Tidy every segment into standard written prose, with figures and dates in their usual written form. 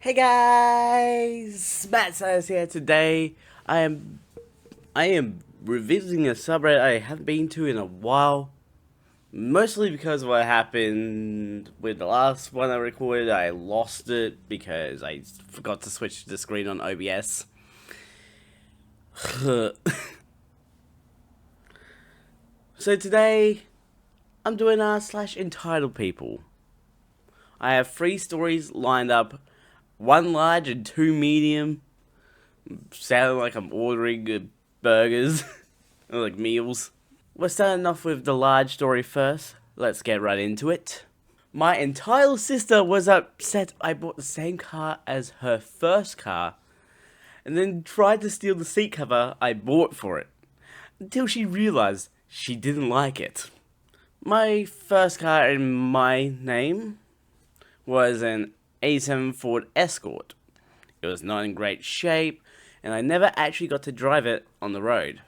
Hey guys, Matt Sayers here. Today, I am revisiting a subreddit I haven't been to in a while. Mostly because of what happened with the last one I recorded. I lost it because I forgot to switch the screen on OBS. So today, I'm doing entitled people. I have 3 stories lined up, 1 large and 2 medium. Sounding like I'm ordering burgers or like meals. We're starting off with the large story first. Let's get right into it. My entitled sister was upset I bought the same car as her first car and then tried to steal the seat cover I bought for it until she realized she didn't like it. My first car in my name was an 87 Ford Escort. It was not in great shape, and I never actually got to drive it on the road.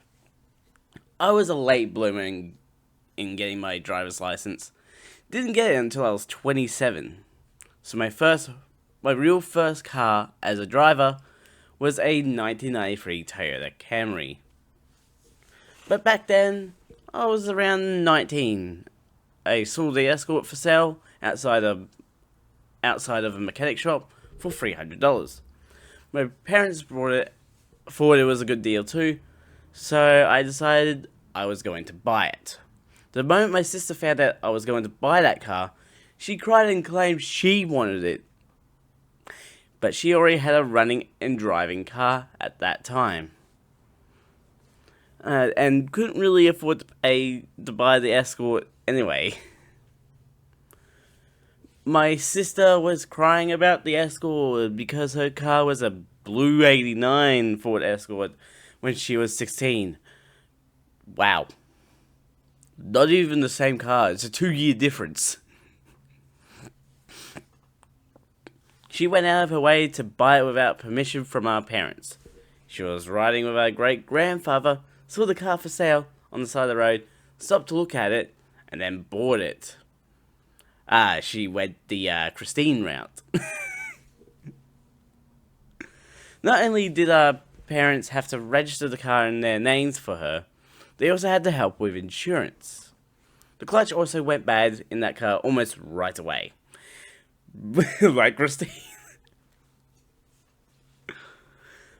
I was a late bloomer in getting my driver's license. Didn't get it until I was 27. So my real first car as a driver was a 1993 Toyota Camry. But back then, I was around 19. I saw the Escort for sale outside of a mechanic shop for $300. My parents thought it was a good deal too, so I decided I was going to buy it. The moment my sister found out I was going to buy that car, she cried and claimed she wanted it. But she already had a running and driving car at that time. And couldn't really afford to buy the Escort anyway. My sister was crying about the Escort because her car was a blue 89 Ford Escort when she was 16. Wow. Not even the same car. It's a 2-year difference. She went out of her way to buy it without permission from our parents. She was riding with our great-grandfather, saw the car for sale on the side of the road, stopped to look at it, and then bought it. She went the Christine route. Not only did our parents have to register the car in their names for her, they also had to help with insurance. The clutch also went bad in that car almost right away. Like Christine.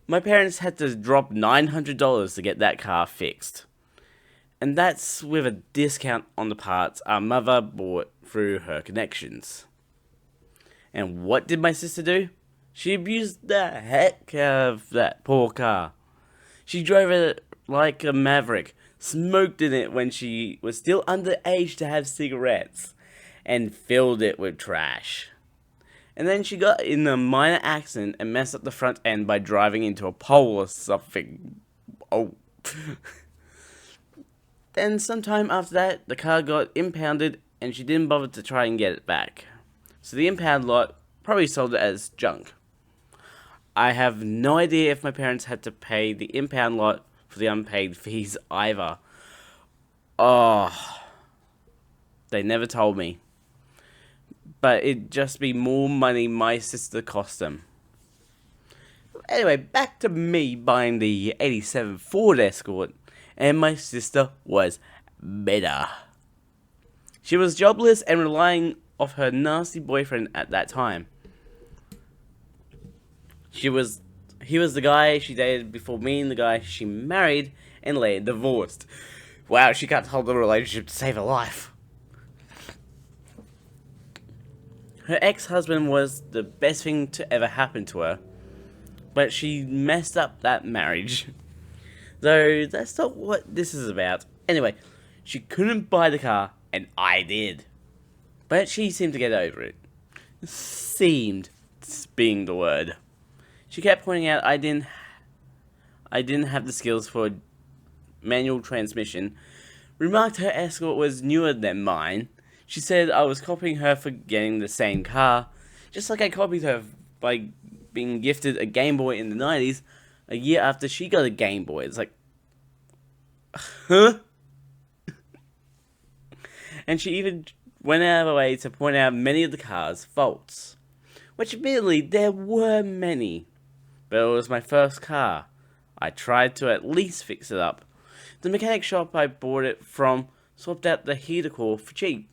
My parents had to drop $900 to get that car fixed. And that's with a discount on the parts our mother bought through her connections. And what did my sister do? She abused the heck out of that poor car. She drove it like a maverick, smoked in it when she was still underage to have cigarettes, and filled it with trash. And then she got in a minor accident and messed up the front end by driving into a pole or something. Oh. Then sometime after that, the car got impounded and she didn't bother to try and get it back. So the impound lot probably sold it as junk. I have no idea if my parents had to pay the impound lot for the unpaid fees either. Oh, they never told me. But it'd just be more money my sister cost them. Anyway, back to me buying the 87 Ford Escort, and my sister was bitter. She was jobless and relying off her nasty boyfriend at that time. He was the guy she dated before meeting the guy she married and later divorced. Wow, she can't hold the relationship to save her life. Her ex-husband was the best thing to ever happen to her, but she messed up that marriage. Though that's not what this is about. Anyway, she couldn't buy the car, and I did. But she seemed to get over it. Seemed being the word. She kept pointing out I didn't have the skills for manual transmission, remarked her Escort was newer than mine. She said I was copying her for getting the same car, just like I copied her by being gifted a Game Boy in the 90s a year after she got a Game Boy. It's like, huh? And she even went out of her way to point out many of the car's faults. which admittedly there were many, but it was my first car. I tried to at least fix it up. The mechanic shop I bought it from swapped out the heater core for cheap,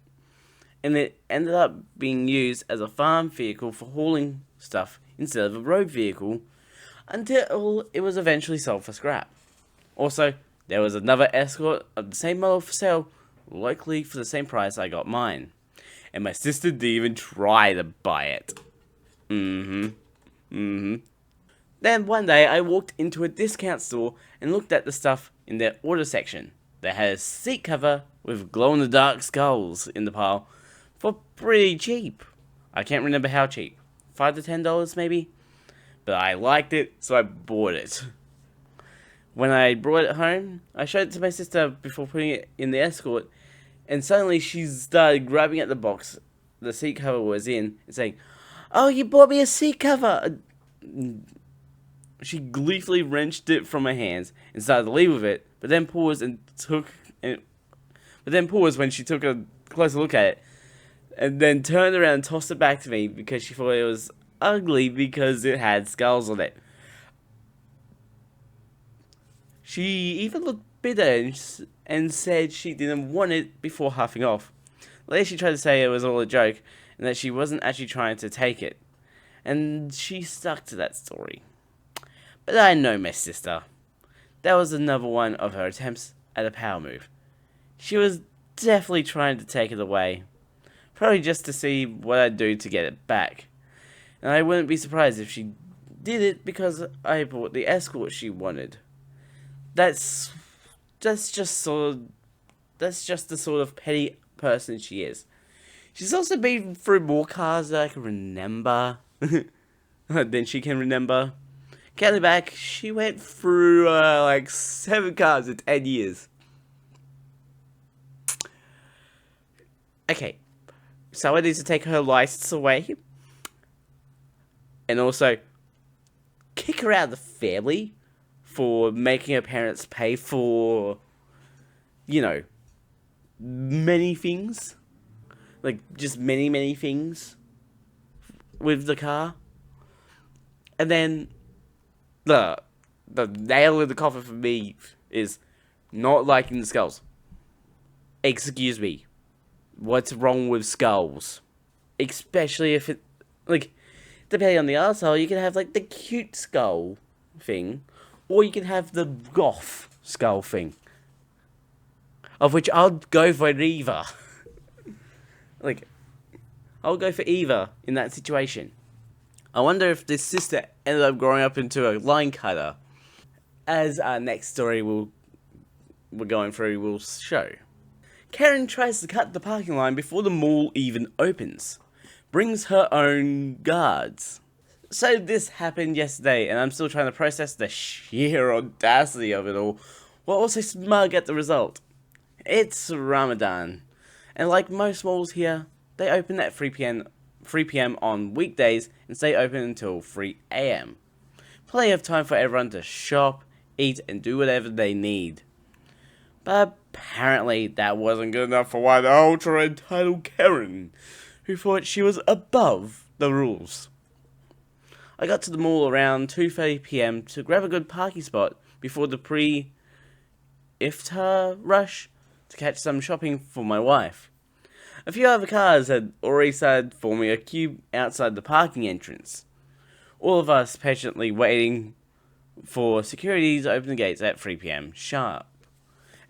and it ended up being used as a farm vehicle for hauling stuff instead of a road vehicle, until it was eventually sold for scrap. Also, there was another Escort of the same model for sale, likely for the same price I got mine. And my sister didn't even try to buy it. Then one day I walked into a discount store and looked at the stuff in their order section. They had a seat cover with glow-in-the-dark skulls in the pile for pretty cheap. I can't remember how cheap. $5 to $10 maybe? But I liked it, so I bought it. When I brought it home, I showed it to my sister before putting it in the Escort, and suddenly she started grabbing at the box the seat cover was in and saying, "Oh, you bought me a seat cover!" She gleefully wrenched it from my hands and started to leave with it, but then paused when she took a closer look at it, and then turned around and tossed it back to me because she thought it was ugly because it had skulls on it. She even looked bitter and said she didn't want it before huffing off. Later she tried to say it was all a joke and that she wasn't actually trying to take it. And she stuck to that story. But I know my sister. That was another one of her attempts at a power move. She was definitely trying to take it away. Probably just to see what I'd do to get it back. And I wouldn't be surprised if she did it because I bought the Escort she wanted. That's just the sort of petty person she is. She's also been through more cars that I can remember than she can remember. Counting back, she went through like 7 cars in 10 years. Okay, so I need to take her license away, and also kick her out of the family for making her parents pay for, many things. Like, just many things with the car. And then, the nail in the coffin for me is not liking the skulls. Excuse me. What's wrong with skulls? Especially if it, depending on the arsehole, you can have, the cute skull thing, or you can have the goth skull thing. Of which I'll go for either. I'll go for either in that situation. I wonder if this sister ended up growing up into a line cutter, as our next story we're going through will show. Karen tries to cut the parking line before the mall even opens. Brings her own guards. So this happened yesterday, and I'm still trying to process the sheer audacity of it all, while also smug at the result. It's Ramadan, and like most malls here, they open at 3 p.m. on weekdays and stay open until 3 a.m. Plenty of time for everyone to shop, eat, and do whatever they need. But apparently that wasn't good enough for one ultra-entitled Karen, who thought she was above the rules. I got to the mall around 2:30 p.m. to grab a good parking spot before the pre-iftar rush to catch some shopping for my wife. A few other cars had already started forming a queue outside the parking entrance. All of us patiently waiting for security to open the gates at 3 p.m. sharp.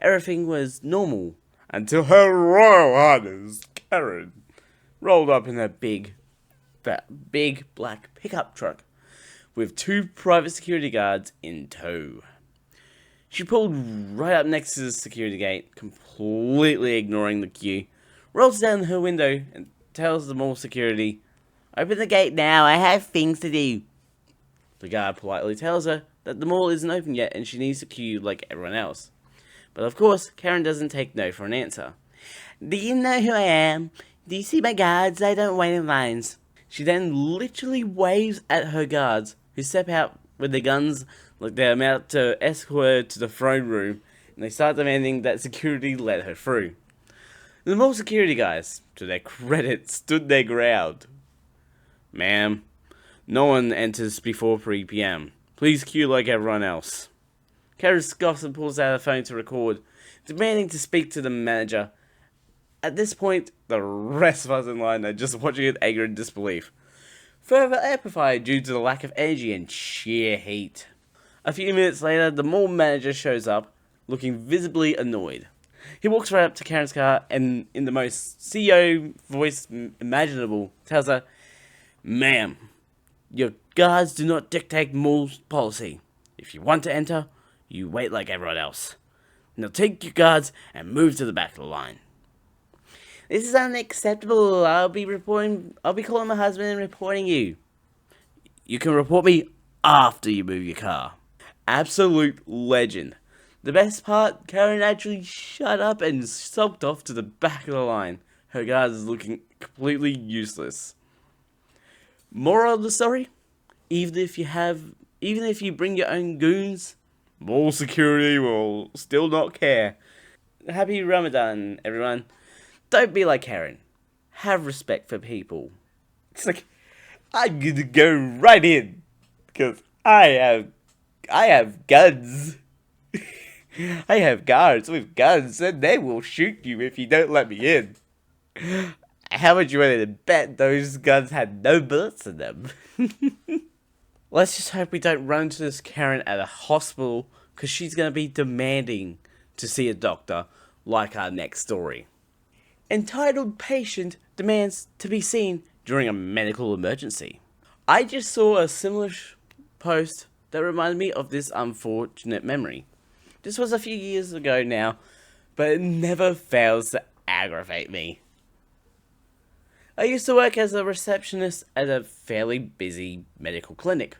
Everything was normal until Her Royal Highness Karen rolled up in her big black pickup truck with 2 private security guards in tow. She pulled right up next to the security gate, completely ignoring the queue, rolls down her window and tells the mall security, "Open the gate now, I have things to do." The guard politely tells her that the mall isn't open yet and she needs to queue like everyone else. But of course, Karen doesn't take no for an answer. "Do you know who I am? Do you see my guards? I don't wait in lines." She then literally waves at her guards, who step out with their guns like they're about to escort her to the throne room, and they start demanding that security let her through. The mall security guys, to their credit, stood their ground. Ma'am, no one enters before 3 p.m. Please queue like everyone else. Karen scoffs and pulls out her phone to record, demanding to speak to the manager. At this point, the rest of us in line are just watching in anger and disbelief, further amplified due to the lack of energy and sheer heat. A few minutes later, the mall manager shows up, looking visibly annoyed. He walks right up to Karen's car and, in the most CEO voice imaginable, tells her, "Ma'am, your guards do not dictate mall policy. If you want to enter, you wait like everyone else. Now take your guards and move to the back of the line." "This is unacceptable. I'll be calling my husband and reporting you." "You can report me after you move your car." Absolute legend. The best part, Karen actually shut up and sulked off to the back of the line. Her guards looking completely useless. Moral of the story? Even if you bring your own goons, mall security will still not care. Happy Ramadan, everyone. Don't be like Karen. Have respect for people. It's like, I'm gonna go right in, because I have guns. I have guards with guns, and they will shoot you if you don't let me in. How much you wanted to bet those guns had no bullets in them? Let's just hope we don't run into this Karen at a hospital, because she's going to be demanding to see a doctor, like our next story. Entitled patient demands to be seen during a medical emergency. I just saw a similar post that reminded me of this unfortunate memory. This was a few years ago now, but it never fails to aggravate me. I used to work as a receptionist at a fairly busy medical clinic.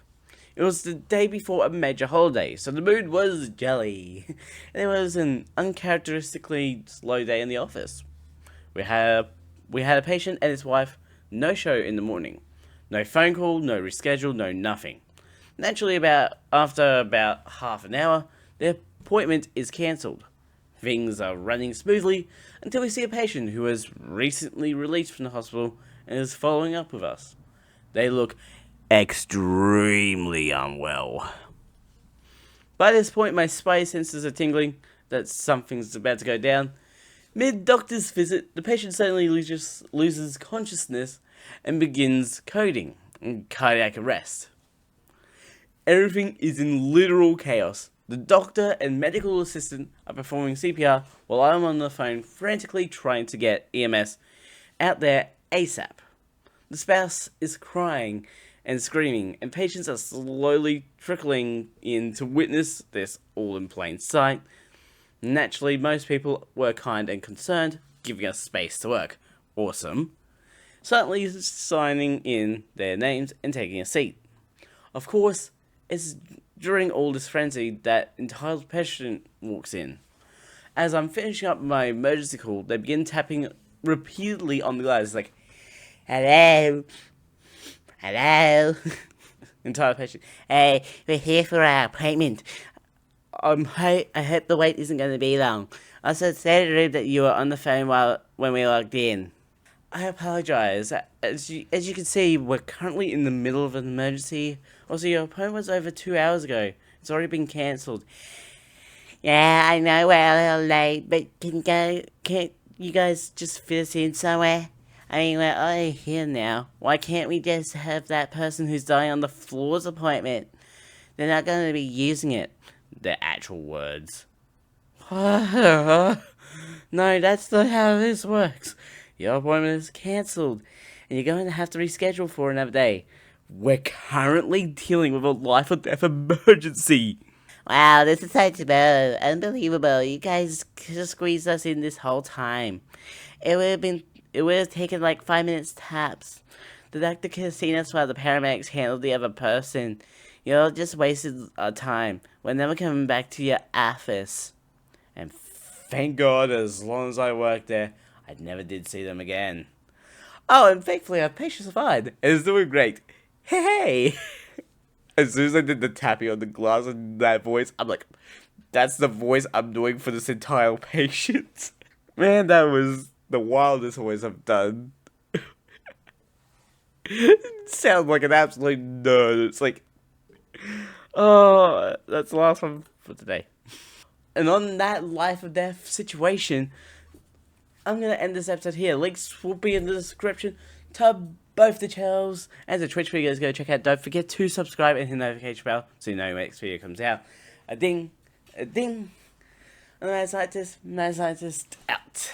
It was the day before a major holiday, so the mood was jelly, and it was an uncharacteristically slow day in the office. We had a patient and his wife no-show in the morning. No phone call, no reschedule, no nothing. Naturally, after about half an hour, the appointment is cancelled. Things are running smoothly until we see a patient who was recently released from the hospital and is following up with us. They look extremely unwell. By this point, my spidey senses are tingling that something's about to go down. Mid-doctor's visit, the patient suddenly loses consciousness and begins coding and cardiac arrest. Everything is in literal chaos. The doctor and medical assistant are performing CPR while I'm on the phone frantically trying to get EMS out there ASAP. The spouse is crying and screaming, and patients are slowly trickling in to witness this all in plain sight. Naturally, most people were kind and concerned, giving us space to work. Awesome. Silently signing in their names and taking a seat. Of course, it's during all this frenzy that entitled patient walks in. As I'm finishing up my emergency call, they begin tapping repeatedly on the glass, like, "Hello? Hello?" Entitled patient, "Hey, we're here for our appointment. I hope the wait isn't going to be long. I said that you were on the phone when we logged in." I apologize. As you can see, we're currently in the middle of an emergency. Also, your appointment was over 2 hours ago. It's already been cancelled. "Yeah, I know we're a little late, but can't you guys just fit us in somewhere? I mean, we're already here now. Why can't we just have that person who's dying on the floor's appointment? They're not going to be using it." Their actual words. "No, that's not how this works. Your appointment is cancelled, and you're going to have to reschedule for another day. We're currently dealing with a life or death emergency." "Wow, this is so unbelievable. You guys could have squeezed us in this whole time. It would have taken like 5 minutes tops. The doctor could have seen us while the paramedics handled the other person. You all just wasted our time. We're never coming back to your office." And thank God, as long as I worked there, I never did see them again. Oh, and thankfully our patient survived and is doing great. Hey! As soon as I did the tapping on the glass in that voice, I'm like, that's the voice I'm doing for this entire patient. Man, that was the wildest voice I've done. Sounds like an absolute nerd. It's like, oh, that's the last one for today. And on that life or death situation, I'm going to end this episode here. Links will be in the description to both the channels and the Twitch videos. Go check out. Don't forget to subscribe and hit the notification bell so you know when the next video comes out. A ding, a ding. And the Mad Scientist out.